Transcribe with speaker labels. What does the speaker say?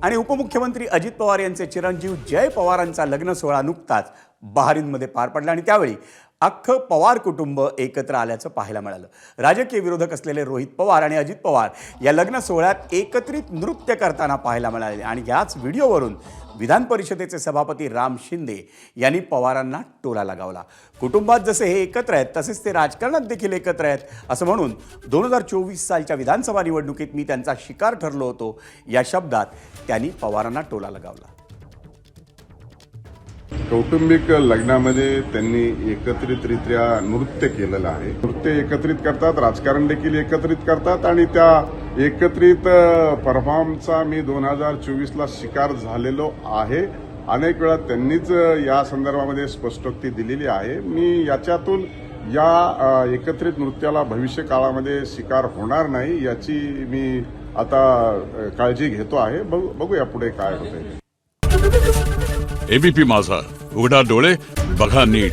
Speaker 1: आणि उपमुख्यमंत्री अजित पवार यांचे चिरंजीव जय पवारांचा लग्न सोहळा नुकताच बहारीनमध्ये पार पडला आणि त्यावेळी अख्खं पवार कुटुंब एकत्र आल्याचं पाहायला मिळालं। राजकीय विरोधक असलेले रोहित पवार आणि अजित पवार या लग्न सोहळ्यात एकत्रित नृत्य करताना पाहायला मिळाले आणि याच व्हिडिओवरून विधान परिषदेचे सभापती राम शिंदे यांनी पवारांना टोला लगावला। कुटुंबात जसे हे एकत्र आहेत तसेच ते राजकारणात देखील एकत्र आहेत असं म्हणून 2024 सालच्या विधानसभा निवडणुकीत मी त्यांचा शिकार ठरलो होतो या शब्दात त्यांनी पवारांना टोला लगावला।
Speaker 2: कौटुंबिक लग्नामध्ये त्यांनी एकत्रितरित्या नृत्य केलेलं आहे। नृत्य एकत्रित करतात, राजकारण देखील एकत्रित करतात आणि त्या एकत्रित परफॉर्मचा मी 2024ला शिकार झालेलो आहे। अनेक वेळा त्यांनीच या संदर्भामध्ये स्पष्टोक्ती दिलेली आहे। मी याच्यातून या एकत्रित नृत्याला भविष्य काळामध्ये शिकार होणार नाही याची मी आता काळजी घेतो आहे। बघूया पुढे काय होते।
Speaker 3: एबीपी माझा, उघडा डोळे बघा नीट।